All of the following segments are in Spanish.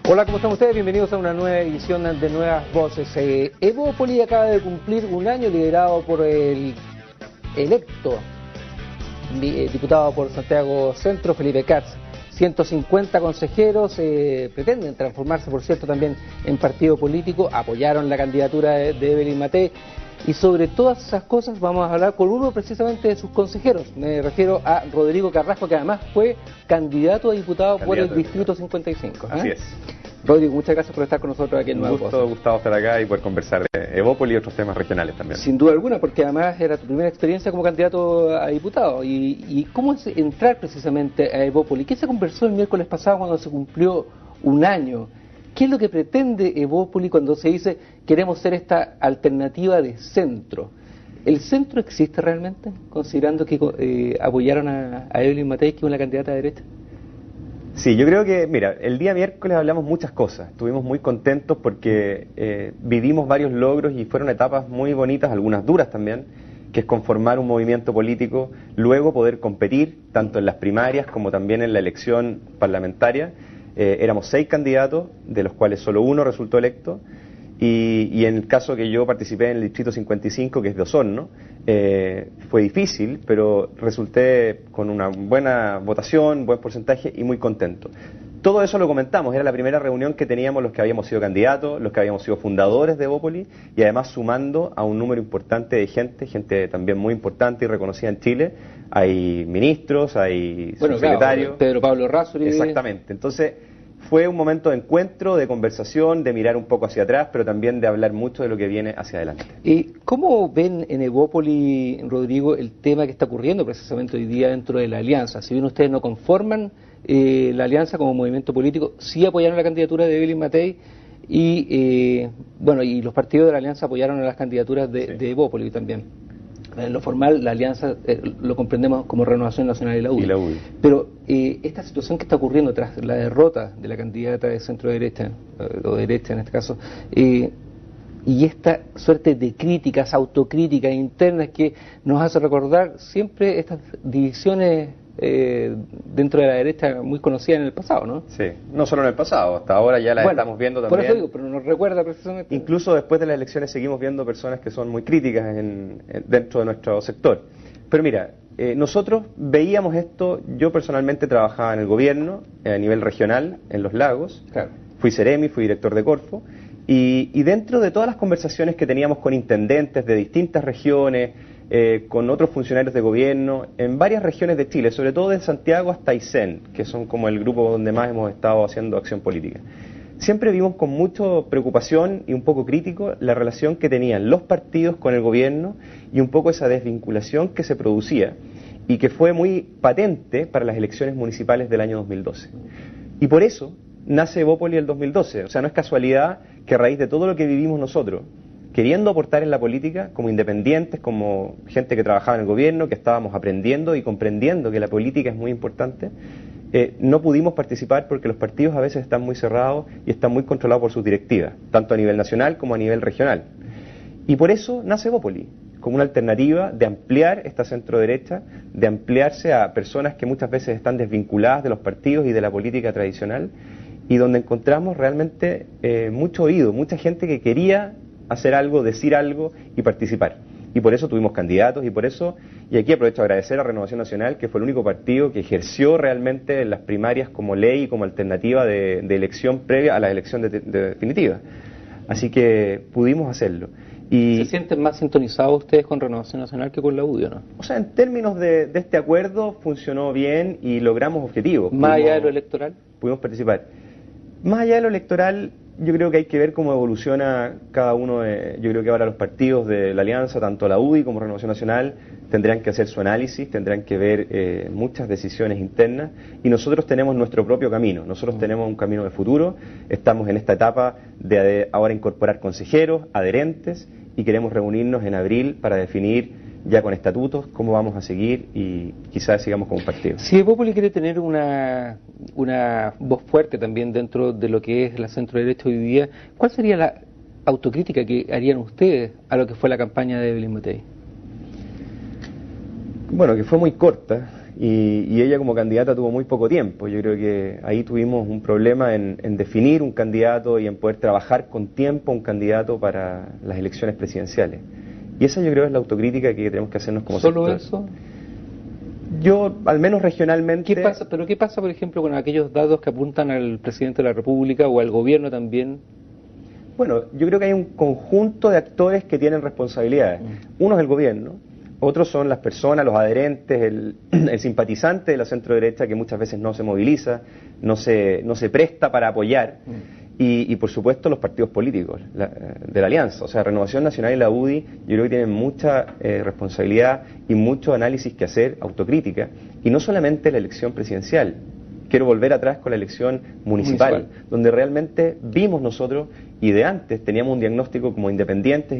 Hola, ¿cómo están ustedes? Bienvenidos a una nueva edición de Nuevas Voces. Evópoli acaba de cumplir un año, liderado por el electo diputado por Santiago Centro, Felipe Katz. 150 consejeros pretenden transformarse, por cierto, también en partido político, apoyaron la candidatura de Evelyn Matei. Y sobre todas esas cosas vamos a hablar con uno precisamente de sus consejeros. Me refiero a Rodrigo Carrasco, que además fue candidato a diputado por el Distrito 55. Así es. Rodrigo, muchas gracias por estar con nosotros aquí en Nuevas Voces. Gustavo, estar acá y poder conversar de Evópoli y otros temas regionales también. Sin duda alguna, porque además era tu primera experiencia como candidato a diputado. ¿Y cómo es entrar precisamente a Evópoli? ¿Qué se conversó el miércoles pasado cuando se cumplió un año? ¿Qué es lo que pretende Evópoli cuando se dice queremos ser esta alternativa de centro? ¿El centro existe realmente, considerando que apoyaron a Evelyn Matei, que es una candidata de derecha? Sí, yo creo que, mira, el día miércoles hablamos muchas cosas. Estuvimos muy contentos porque vivimos varios logros y fueron etapas muy bonitas, algunas duras también, que es conformar un movimiento político, luego poder competir, tanto en las primarias como también en la elección parlamentaria. Éramos 6 candidatos, de los cuales solo uno resultó electo, y en el caso que yo participé en el Distrito 55, que es de Osorno, fue difícil, pero resulté con una buena votación, buen porcentaje y muy contento. Todo eso lo comentamos, era la primera reunión que teníamos los que habíamos sido candidatos, los que habíamos sido fundadores de Evópoli, y además sumando a un número importante de gente también muy importante y reconocida en Chile. Hay ministros, hay subsecretarios. Claro, Pedro Pablo Errázuriz. Exactamente. Entonces, fue un momento de encuentro, de conversación, de mirar un poco hacia atrás, pero también de hablar mucho de lo que viene hacia adelante. ¿Y cómo ven en Evópoli, Rodrigo, el tema que está ocurriendo precisamente hoy día dentro de la alianza? Si bien ustedes no conforman la alianza como movimiento político, sí apoyaron la candidatura de Evelyn Matei y los partidos de la alianza apoyaron a las candidaturas de Evópoli también. En lo formal, la alianza lo comprendemos como Renovación Nacional y la UDI. Pero esta situación que está ocurriendo tras la derrota de la candidata de centro-derecha, o derecha en este caso, y esta suerte de críticas, autocríticas internas que nos hace recordar siempre estas divisiones dentro de la derecha muy conocidas en el pasado, ¿no? Sí, no solo en el pasado, hasta ahora ya las estamos viendo también. Por eso digo, pero nos recuerda precisamente. Incluso después de las elecciones seguimos viendo personas que son muy críticas dentro de nuestro sector. Pero mira, nosotros veíamos esto, yo personalmente trabajaba en el gobierno a nivel regional, en Los Lagos, claro. Fui Seremi, fui director de Corfo, y dentro de todas las conversaciones que teníamos con intendentes de distintas regiones, con otros funcionarios de gobierno en varias regiones de Chile, sobre todo de Santiago hasta Aysén, que son como el grupo donde más hemos estado haciendo acción política. Siempre vimos con mucha preocupación y un poco crítico la relación que tenían los partidos con el gobierno y un poco esa desvinculación que se producía y que fue muy patente para las elecciones municipales del año 2012. Y por eso nace Evópoli el 2012, o sea, no es casualidad que a raíz de todo lo que vivimos nosotros, queriendo aportar en la política, como independientes, como gente que trabajaba en el gobierno, que estábamos aprendiendo y comprendiendo que la política es muy importante, no pudimos participar porque los partidos a veces están muy cerrados y están muy controlados por sus directivas, tanto a nivel nacional como a nivel regional. Y por eso nace Evópoli, como una alternativa de ampliar esta centro-derecha, de ampliarse a personas que muchas veces están desvinculadas de los partidos y de la política tradicional, y donde encontramos realmente mucho oído, mucha gente que quería hacer algo, decir algo y participar. Y por eso tuvimos candidatos y aquí aprovecho a agradecer a Renovación Nacional, que fue el único partido que ejerció realmente las primarias como ley y como alternativa de elección previa a la elección de definitiva. Así que pudimos hacerlo. ¿Se sienten más sintonizados ustedes con Renovación Nacional que con la UDI, o no? O sea, en términos de este acuerdo funcionó bien y logramos objetivos. ¿Más allá de lo electoral? Pudimos participar. Más allá de lo electoral, yo creo que hay que ver cómo evoluciona cada uno. Yo creo que ahora los partidos de la alianza, tanto la UDI como Renovación Nacional, tendrán que hacer su análisis, tendrán que ver muchas decisiones internas, y nosotros tenemos nuestro propio camino. Nosotros tenemos un camino de futuro, estamos en esta etapa de ahora incorporar consejeros, adherentes, y queremos reunirnos en abril para definir ya con estatutos cómo vamos a seguir y quizás sigamos como un partido. Si Evópoli quiere tener una voz fuerte también dentro de lo que es la centro-derecha hoy día, ¿cuál sería la autocrítica que harían ustedes a lo que fue la campaña de Evelyn Matei? Bueno, que fue muy corta, y ella como candidata tuvo muy poco tiempo. Yo creo que ahí tuvimos un problema en definir un candidato y en poder trabajar con tiempo un candidato para las elecciones presidenciales. Y esa yo creo es la autocrítica que tenemos que hacernos como ¿Solo sector. eso? Yo, al menos regionalmente... ¿Qué pasa, por ejemplo, con aquellos datos que apuntan al presidente de la República o al gobierno también? Bueno, yo creo que hay un conjunto de actores que tienen responsabilidades. Uno es el gobierno, otros son las personas, los adherentes, el simpatizante de la centro-derecha que muchas veces no se moviliza, no se presta para apoyar, y por supuesto los partidos políticos de la Alianza. O sea, Renovación Nacional y la UDI yo creo que tienen mucha responsabilidad y mucho análisis que hacer, autocrítica, y no solamente la elección presidencial. Quiero volver atrás con la elección municipal, donde realmente vimos nosotros, y de antes teníamos un diagnóstico como independientes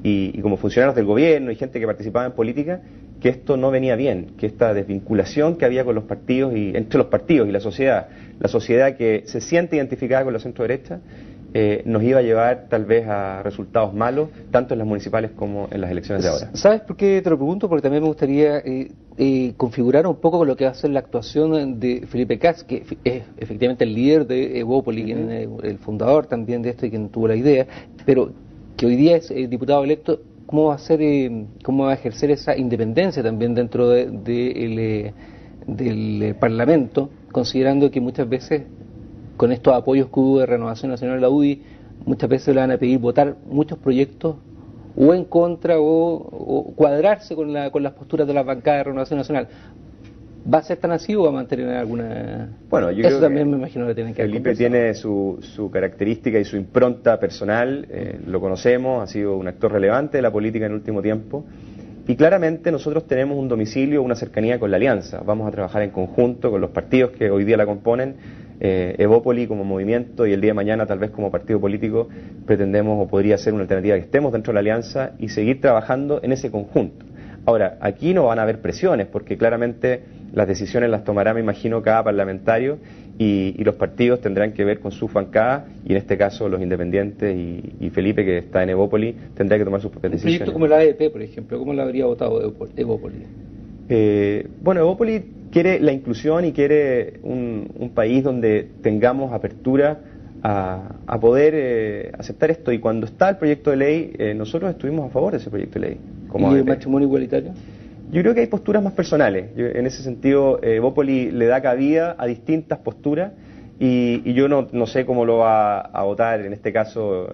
y como funcionarios del gobierno y gente que participaba en política, que esto no venía bien, que esta desvinculación que había con los partidos y entre los partidos y la sociedad que se siente identificada con la centro-derecha, nos iba a llevar tal vez a resultados malos, tanto en las municipales como en las elecciones de ahora. ¿Sabes por qué te lo pregunto? Porque también me gustaría configurar un poco con lo que va a ser la actuación de Felipe Kast, que es efectivamente el líder de Evópoli, quien es el fundador también de esto y quien tuvo la idea, pero que hoy día es diputado electo. ¿Cómo va a ser, cómo va a ejercer esa independencia también dentro del Parlamento, considerando que muchas veces con estos apoyos que hubo de Renovación Nacional de la UDI, muchas veces le van a pedir votar muchos proyectos o en contra o cuadrarse con las posturas de las bancadas de Renovación Nacional? ¿Va a ser tan así o va a mantener alguna...? Bueno, yo eso creo también que me imagino que tienen que haber Felipe tiene su característica y su impronta personal, lo conocemos, ha sido un actor relevante de la política en el último tiempo, y claramente nosotros tenemos un domicilio, una cercanía con la Alianza. Vamos a trabajar en conjunto con los partidos que hoy día la componen. Evópoli como movimiento y el día de mañana tal vez como partido político pretendemos o podría ser una alternativa que estemos dentro de la Alianza y seguir trabajando en ese conjunto. Ahora, aquí no van a haber presiones porque claramente las decisiones las tomará, me imagino, cada parlamentario y los partidos tendrán que ver con sus bancadas y en este caso los independientes y Felipe, que está en Evópoli, tendrá que tomar sus propias decisiones. Un proyecto como la AEP, por ejemplo, ¿cómo lo habría votado Evópoli? Bueno, Evópoli quiere la inclusión y quiere un país donde tengamos apertura a poder aceptar esto, y cuando está el proyecto de ley, nosotros estuvimos a favor de ese proyecto de ley. ¿Y el matrimonio igualitario? Yo creo que hay posturas más personales. En ese sentido, Evópoli le da cabida a distintas posturas y yo no sé cómo lo va a votar en este caso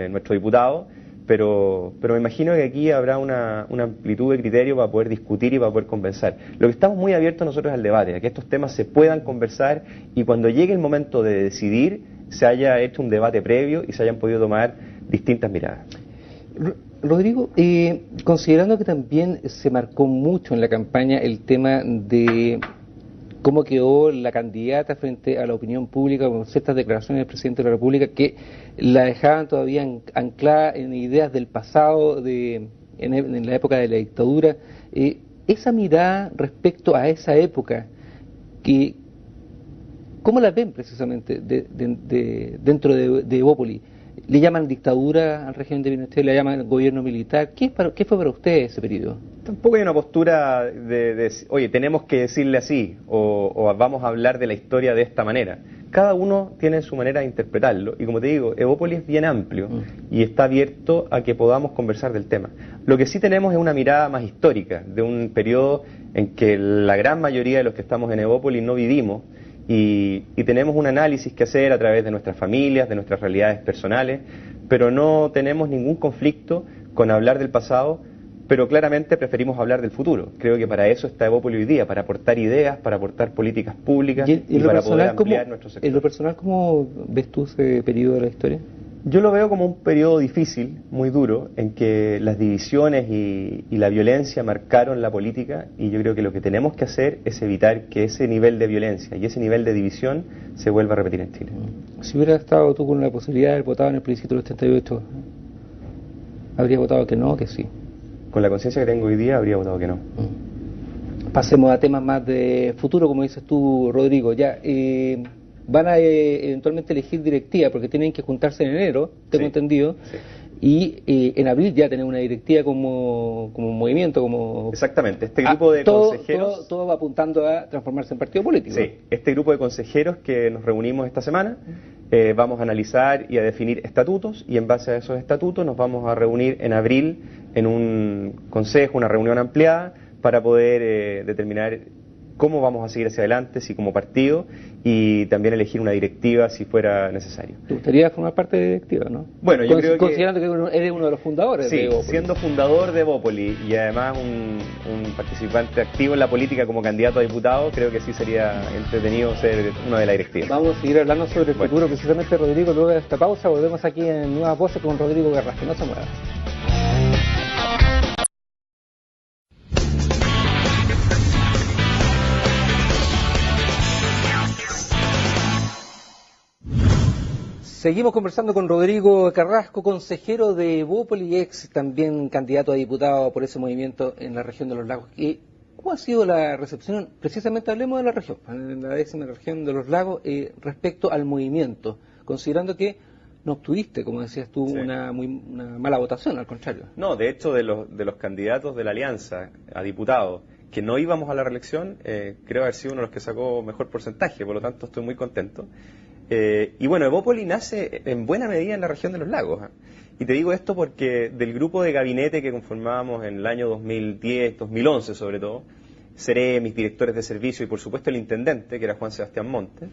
nuestro diputado, pero me imagino que aquí habrá una amplitud de criterio para poder discutir y para poder conversar. Lo que estamos muy abiertos nosotros es al debate, a que estos temas se puedan conversar y cuando llegue el momento de decidir se haya hecho un debate previo y se hayan podido tomar distintas miradas. Rodrigo, considerando que también se marcó mucho en la campaña el tema de cómo quedó la candidata frente a la opinión pública con ciertas declaraciones del presidente de la República que la dejaban todavía anclada en ideas del pasado, en la época de la dictadura, esa mirada respecto a esa época, ¿cómo la ven precisamente dentro de Evópoli? ¿Le llaman dictadura al régimen de Pinochet? ¿Le llaman gobierno militar? ¿Qué fue para usted ese periodo? Tampoco hay una postura de oye, tenemos que decirle así, o vamos a hablar de la historia de esta manera. Cada uno tiene su manera de interpretarlo, y como te digo, Evópoli es bien amplio y está abierto a que podamos conversar del tema. Lo que sí tenemos es una mirada más histórica, de un periodo en que la gran mayoría de los que estamos en Evópoli no vivimos, y tenemos un análisis que hacer a través de nuestras familias, de nuestras realidades personales, pero no tenemos ningún conflicto con hablar del pasado, pero claramente preferimos hablar del futuro. Creo que para eso está Evópoli hoy día, para aportar ideas, para aportar políticas públicas y para poder ampliar nuestro sector. En lo personal, ¿cómo ves tú ese periodo de la historia? Yo lo veo como un periodo difícil, muy duro, en que las divisiones y la violencia marcaron la política, y yo creo que lo que tenemos que hacer es evitar que ese nivel de violencia y ese nivel de división se vuelva a repetir en Chile. Si hubiera estado tú con la posibilidad de haber votado en el plebiscito del 88, ¿habría votado que no o que sí? Con la conciencia que tengo hoy día, habría votado que no. Pasemos a temas más de futuro, como dices tú, Rodrigo. Ya, van a eventualmente elegir directiva, porque tienen que juntarse en enero, tengo entendido. Sí. y en abril ya tenemos una directiva como movimiento, como... Exactamente, este grupo de consejeros... Todo va apuntando a transformarse en partido político. Sí, este grupo de consejeros que nos reunimos esta semana, vamos a analizar y a definir estatutos, y en base a esos estatutos nos vamos a reunir en abril en un consejo, una reunión ampliada, para poder determinar cómo vamos a seguir hacia adelante, si como partido, y también elegir una directiva si fuera necesario. ¿Te gustaría formar parte de la directiva, no? Bueno, yo creo que... Considerando que eres uno de los fundadores sí, de Evópoli. Siendo fundador de Evópoli y además un participante activo en la política como candidato a diputado, creo que sí sería entretenido ser uno de la directiva. Vamos a seguir hablando sobre el futuro, precisamente, Rodrigo, luego de esta pausa. Volvemos aquí en Nuevas Voces con Rodrigo Carrasco. No se mueva. Seguimos conversando con Rodrigo Carrasco, consejero de Evópoli, ex también candidato a diputado por ese movimiento en la región de los lagos. ¿Cómo ha sido la recepción? Precisamente hablemos de la región, en la 10ª región de los lagos, respecto al movimiento, considerando que no obtuviste, como decías tú, sí, una mala votación, al contrario. No, de hecho, de los candidatos de la Alianza a diputados que no íbamos a la reelección, creo haber sido uno de los que sacó mejor porcentaje, por lo tanto estoy muy contento. Y bueno, Evópoli nace en buena medida en la región de los lagos. Y te digo esto porque del grupo de gabinete que conformábamos en el año 2010, 2011 sobre todo, seré mis directores de servicio y por supuesto el intendente, que era Juan Sebastián Montes,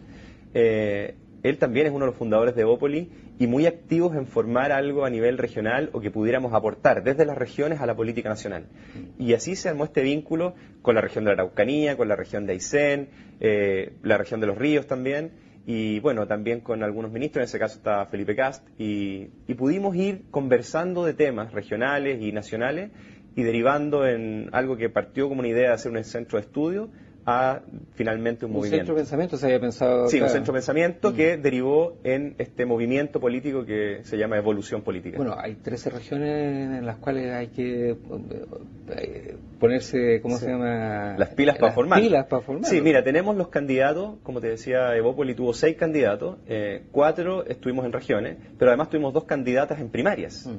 él también es uno de los fundadores de Evópoli y muy activos en formar algo a nivel regional o que pudiéramos aportar desde las regiones a la política nacional. Y así se armó este vínculo con la región de la Araucanía, con la región de Aysén, la región de los Ríos también. Y bueno, también con algunos ministros, en ese caso está Felipe Cast, y pudimos ir conversando de temas regionales y nacionales y derivando en algo que partió como una idea de hacer un centro de estudio a finalmente un movimiento. ¿Un centro de pensamiento se había pensado? Sí, claro. Un centro de pensamiento que derivó en este movimiento político que se llama Evolución Política. Bueno, hay 13 regiones en las cuales hay que ponerse, ¿cómo se llama? Las pilas para formar. Pilas para formar. Sí, mira, tenemos los candidatos, como te decía, Evópoli tuvo 6 candidatos, 4 estuvimos en regiones, pero además tuvimos 2 candidatas en primarias.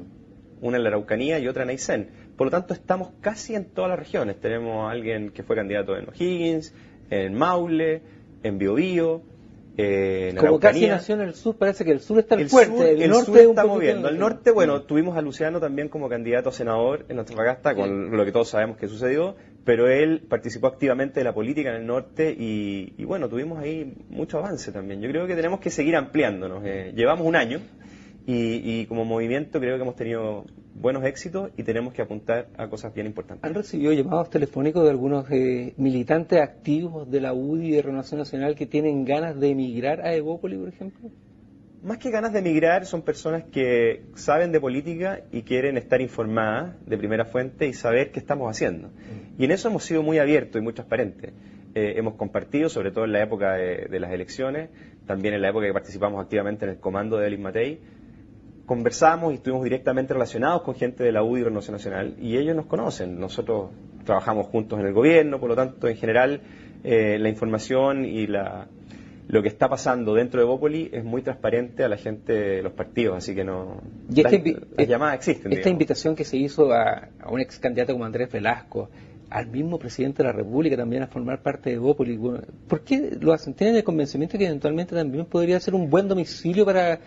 Una en la Araucanía y otra en Aysén. Por lo tanto, estamos casi en todas las regiones. Tenemos a alguien que fue candidato en O'Higgins, en Maule, en Biobío, en Como Araucanía. Casi nació en el sur, parece que el sur está fuerte. El norte sur está moviendo. El norte, bueno, tuvimos a Luciano también como candidato a senador en Antofagasta, con lo que todos sabemos que sucedió, pero él participó activamente de la política en el norte y bueno, tuvimos ahí mucho avance también. Yo creo que tenemos que seguir ampliándonos. Llevamos un año. Y como movimiento creo que hemos tenido buenos éxitos y tenemos que apuntar a cosas bien importantes. ¿Han recibido llamados telefónicos de algunos militantes activos de la UDI y de Renovación Nacional que tienen ganas de emigrar a Evópoli, por ejemplo? Más que ganas de emigrar, son personas que saben de política y quieren estar informadas de primera fuente y saber qué estamos haciendo. Y en eso hemos sido muy abiertos y muy transparentes. Hemos compartido, sobre todo en la época de las elecciones, también en la época que participamos activamente en el comando de Elis Matei, conversamos y estuvimos directamente relacionados con gente de la UDI y Renovación Nacional y ellos nos conocen. Nosotros trabajamos juntos en el gobierno, por lo tanto, en general, la información y lo que está pasando dentro de Evópoli es muy transparente a la gente de los partidos, así que no... Y las llamadas existen. Esta invitación que se hizo a un ex candidato como Andrés Velasco, al mismo presidente de la República también a formar parte de Evópoli, ¿por qué lo hacen? ¿Tienen el convencimiento que eventualmente también podría ser un buen domicilio para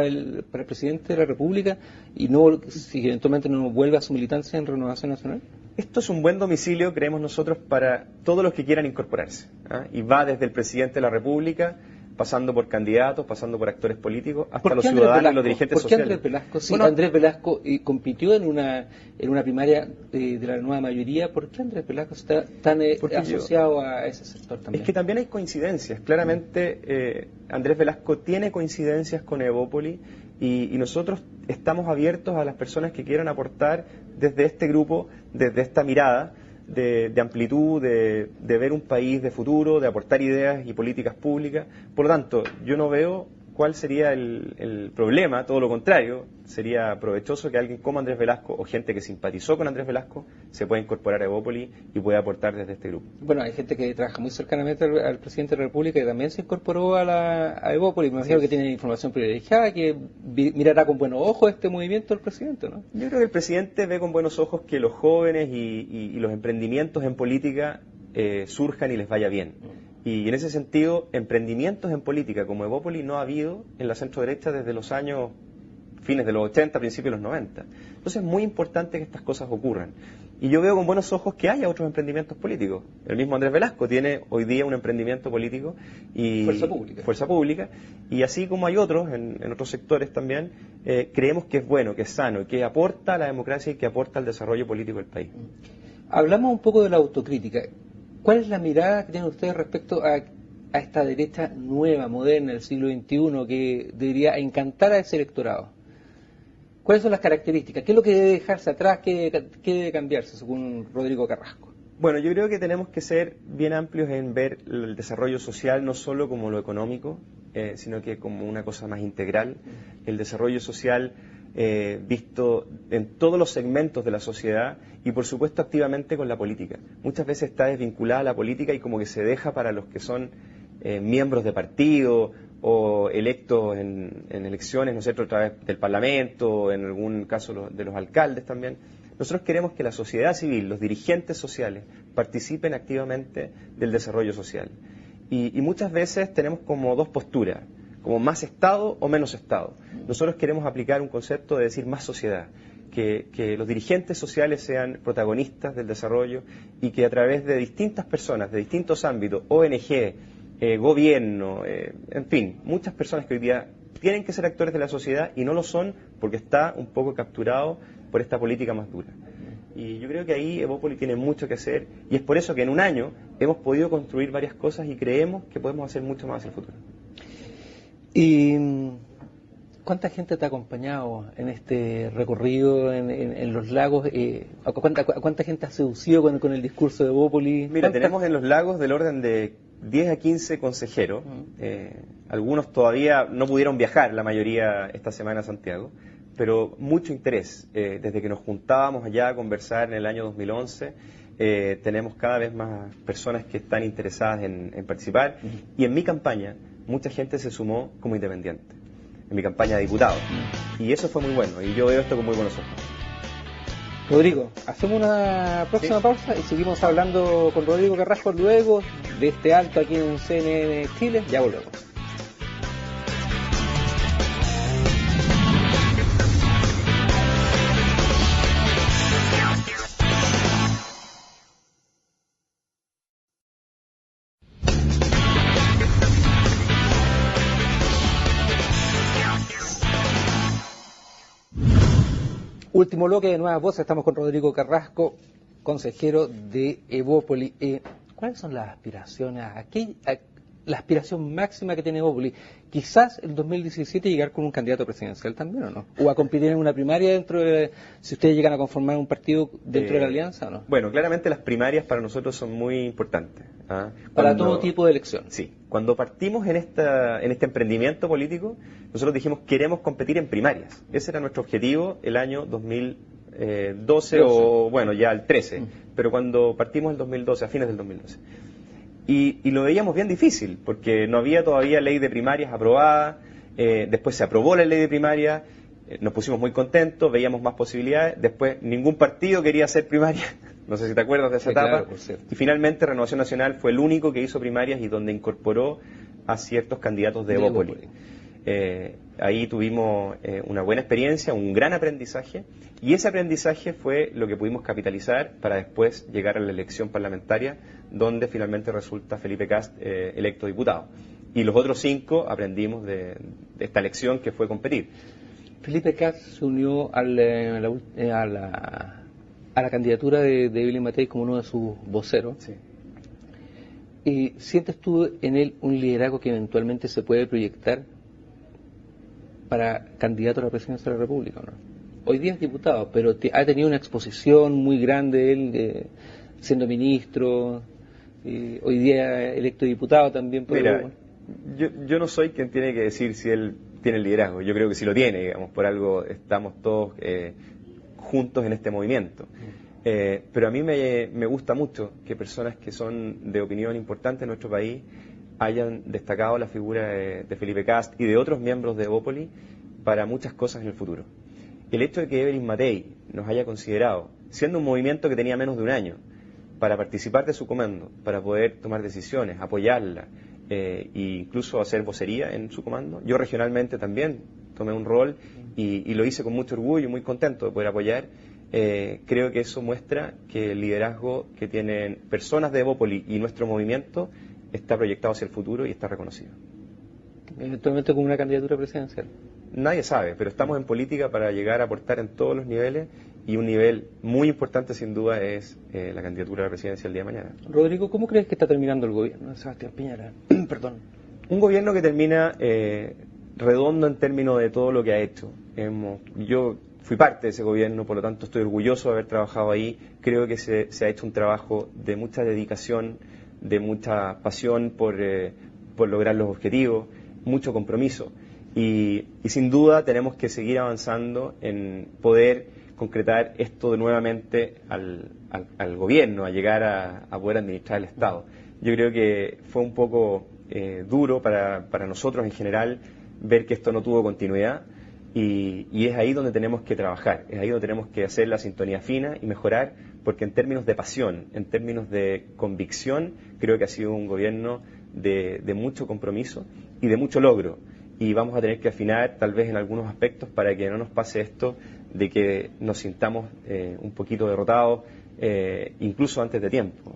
el presidente de la República y no, si eventualmente no vuelve a su militancia en Renovación Nacional? Esto es un buen domicilio, creemos nosotros, para todos los que quieran incorporarse, y va desde el presidente de la República, pasando por candidatos, pasando por actores políticos, hasta los ciudadanos y los dirigentes sociales. ¿Por qué Andrés Velasco? Sí, Andrés Velasco compitió en una primaria de la nueva mayoría. ¿Por qué Andrés Velasco está tan asociado a ese sector también? Es que también hay coincidencias. Claramente Andrés Velasco tiene coincidencias con Evópoli y nosotros estamos abiertos a las personas que quieran aportar desde este grupo, desde esta mirada de amplitud, de ver un país de futuro, de aportar ideas y políticas públicas. Por lo tanto, yo no veo cuál sería el problema, todo lo contrario, sería provechoso que alguien como Andrés Velasco o gente que simpatizó con Andrés Velasco se pueda incorporar a Evópolis y pueda aportar desde este grupo. Bueno, hay gente que trabaja muy cercanamente al presidente de la República y también se incorporó a Evópolis. Me imagino que tiene información privilegiada, que mirará con buenos ojos este movimiento del presidente, ¿no? Yo creo que el presidente ve con buenos ojos que los jóvenes y los emprendimientos en política surjan y les vaya bien. Y en ese sentido, emprendimientos en política como Evópolis no ha habido en la centro-derecha desde los años fines de los 80, principios de los 90. Entonces es muy importante que estas cosas ocurran. Y yo veo con buenos ojos que haya otros emprendimientos políticos. El mismo Andrés Velasco tiene hoy día un emprendimiento político y Fuerza Pública. Y así como hay otros en otros sectores también, creemos que es bueno, que es sano y que aporta a la democracia y que aporta al desarrollo político del país. Hablamos un poco de la autocrítica. ¿Cuál es la mirada que tienen ustedes respecto a esta derecha nueva, moderna, del siglo XXI, que debería encantar a ese electorado? ¿Cuáles son las características? ¿Qué es lo que debe dejarse atrás? ¿Qué debe cambiarse, según Rodrigo Carrasco? Bueno, yo creo que tenemos que ser bien amplios en ver el desarrollo social no solo como lo económico, sino que como una cosa más integral. El desarrollo social visto en todos los segmentos de la sociedad y por supuesto activamente con la política. Muchas veces está desvinculada a la política y como que se deja para los que son miembros de partido o electos en elecciones, ¿no es cierto?, a través del Parlamento, en algún caso de los alcaldes también. Nosotros queremos que la sociedad civil, los dirigentes sociales, participen activamente del desarrollo social. Y muchas veces tenemos como dos posturas, como más Estado o menos Estado. Nosotros queremos aplicar un concepto de decir más sociedad, que los dirigentes sociales sean protagonistas del desarrollo y que a través de distintas personas, de distintos ámbitos, ONG, gobierno, en fin, muchas personas que hoy día tienen que ser actores de la sociedad y no lo son porque está un poco capturado por esta política más dura. Y yo creo que ahí Evópolis tiene mucho que hacer y es por eso que en un año hemos podido construir varias cosas y creemos que podemos hacer mucho más hacia el futuro. ¿Y cuánta gente te ha acompañado en este recorrido en los lagos? ¿Cuánta gente ha seducido con el discurso de Evópolis? Mira, tenemos en los lagos del orden de 10 a 15 consejeros. Algunos todavía no pudieron viajar, la mayoría esta semana a Santiago, pero mucho interés. Desde que nos juntábamos allá a conversar en el año 2011, tenemos cada vez más personas que están interesadas en participar. Y en mi campaña, mucha gente se sumó como independiente, en mi campaña de diputado. Y eso fue muy bueno, y yo veo esto con muy buenos ojos. Rodrigo, hacemos una próxima pausa y seguimos hablando con Rodrigo Carrasco luego de este alto aquí en CNN Chile. Ya volvemos. Último bloque de Nuevas Voces, estamos con Rodrigo Carrasco, consejero de Evópolis. ¿Cuáles son las aspiraciones? La aspiración máxima que tiene Evópolis? Quizás el 2017 llegar con un candidato presidencial también, ¿o no? ¿O a competir en una primaria si ustedes llegan a conformar un partido dentro de la alianza o no? Bueno, claramente las primarias para nosotros son muy importantes. Para todo tipo de elección. Sí. Cuando partimos en este emprendimiento político, nosotros dijimos queremos competir en primarias. Ese era nuestro objetivo el año 2012 o bueno, ya el 13. Pero cuando partimos el 2012, a fines del 2012. Y lo veíamos bien difícil, porque no había todavía ley de primarias aprobada, después se aprobó la ley de primarias, nos pusimos muy contentos, veíamos más posibilidades, después ningún partido quería hacer primarias, no sé si te acuerdas de esa etapa, claro, y finalmente Renovación Nacional fue el único que hizo primarias y donde incorporó a ciertos candidatos de Evópolis. Ahí tuvimos una buena experiencia, un gran aprendizaje, y ese aprendizaje fue lo que pudimos capitalizar para después llegar a la elección parlamentaria, donde finalmente resulta Felipe Kast electo diputado. Y los otros 5 aprendimos de esta elección que fue competir. Felipe Kast se unió a la candidatura de Evelyn Matei como uno de sus voceros. Sí. ¿Sientes tú en él un liderazgo que eventualmente se puede proyectar para candidato a la presidencia de la República, ¿no? Hoy día es diputado, pero ha tenido una exposición muy grande él, siendo ministro, hoy día electo diputado también. Mira, yo no soy quien tiene que decir si él tiene el liderazgo. Yo creo que sí lo tiene, digamos, por algo estamos todos juntos en este movimiento. Pero a mí me gusta mucho que personas que son de opinión importante en nuestro país hayan destacado la figura de Felipe Kast y de otros miembros de Evópoli para muchas cosas en el futuro. El hecho de que Evelyn Matei nos haya considerado, siendo un movimiento que tenía menos de un año, para participar de su comando, para poder tomar decisiones, apoyarla e incluso hacer vocería en su comando. Yo regionalmente también tomé un rol y lo hice con mucho orgullo y muy contento de poder apoyar. Creo que eso muestra que el liderazgo que tienen personas de Evópoli y nuestro movimiento está proyectado hacia el futuro y está reconocido. Eventualmente con una candidatura presidencial. Nadie sabe, pero estamos en política para llegar a aportar en todos los niveles y un nivel muy importante sin duda es la candidatura a la presidencia el día de mañana. Rodrigo, ¿cómo crees que está terminando el gobierno de Sebastián Piñera? Perdón. Un gobierno que termina redondo en términos de todo lo que ha hecho. Yo fui parte de ese gobierno, por lo tanto estoy orgulloso de haber trabajado ahí. Creo que se ha hecho un trabajo de mucha dedicación, de mucha pasión por lograr los objetivos, mucho compromiso. Y sin duda tenemos que seguir avanzando en poder concretar esto nuevamente al gobierno, a llegar a poder administrar el Estado. Yo creo que fue un poco duro para nosotros en general ver que esto no tuvo continuidad y es ahí donde tenemos que trabajar, es ahí donde tenemos que hacer la sintonía fina y mejorar, porque en términos de pasión, en términos de convicción, creo que ha sido un gobierno de mucho compromiso y de mucho logro. Y vamos a tener que afinar tal vez en algunos aspectos para que no nos pase esto de que nos sintamos un poquito derrotados, incluso antes de tiempo.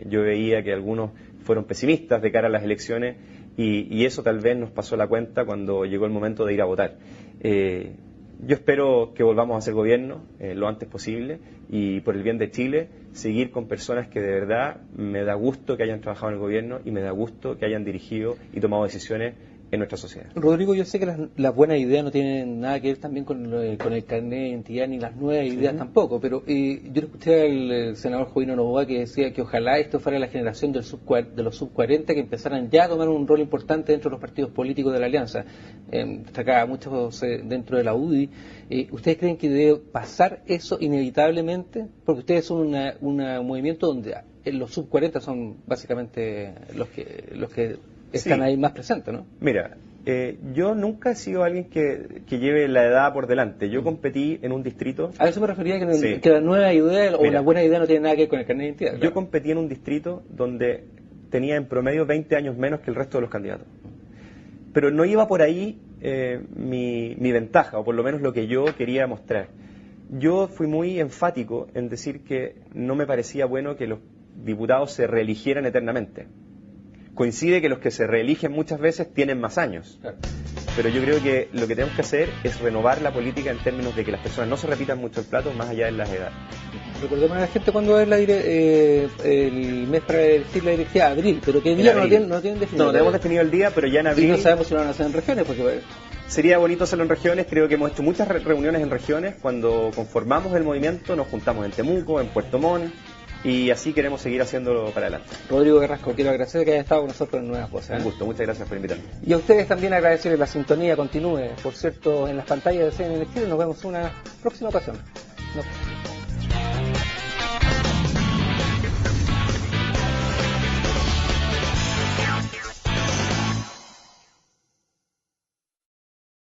Yo veía que algunos fueron pesimistas de cara a las elecciones y eso tal vez nos pasó la cuenta cuando llegó el momento de ir a votar. Yo espero que volvamos a hacer gobierno lo antes posible y por el bien de Chile seguir con personas que de verdad me da gusto que hayan trabajado en el gobierno y me da gusto que hayan dirigido y tomado decisiones en nuestra sociedad. Rodrigo, yo sé que las buenas ideas no tienen nada que ver también con el carnet de identidad ni las nuevas ideas tampoco, pero yo escuché al senador Jovino Novoa que decía que ojalá esto fuera la generación de los sub-40 que empezaran ya a tomar un rol importante dentro de los partidos políticos de la Alianza. Destacaba muchos dentro de la UDI. ¿Ustedes creen que debe pasar eso inevitablemente? Porque ustedes son un movimiento donde los sub-40 son básicamente los que están ahí más presentes, ¿no? Mira, yo nunca he sido alguien que lleve la edad por delante. Yo competí en un distrito... A eso me refería que la nueva idea o la buena idea no tiene nada que ver con el carnet de identidad. Claro. Yo competí en un distrito donde tenía en promedio 20 años menos que el resto de los candidatos. Pero no iba por ahí mi ventaja, o por lo menos lo que yo quería mostrar. Yo fui muy enfático en decir que no me parecía bueno que los diputados se reeligieran eternamente. Coincide que los que se reeligen muchas veces tienen más años. Claro. Pero yo creo que lo que tenemos que hacer es renovar la política en términos de que las personas no se repitan mucho el plato más allá de las edades. Recordemos a la gente cuándo es el mes para elegir la directiva, abril, pero ¿qué día no tienen definido? No, tenemos definido el día, pero ya en abril... Y no sabemos si lo van a hacer en regiones, porque... Sería bonito hacerlo en regiones, creo que hemos hecho muchas reuniones en regiones, cuando conformamos el movimiento nos juntamos en Temuco, en Puerto Montt, y así queremos seguir haciéndolo para adelante. Rodrigo Carrasco, quiero agradecer que haya estado con nosotros en Nuevas Voces. Un gusto, muchas gracias por invitarme. Y a ustedes también agradecerles la sintonía, continúe, por cierto, en las pantallas de CNN Chile. Nos vemos en una próxima ocasión.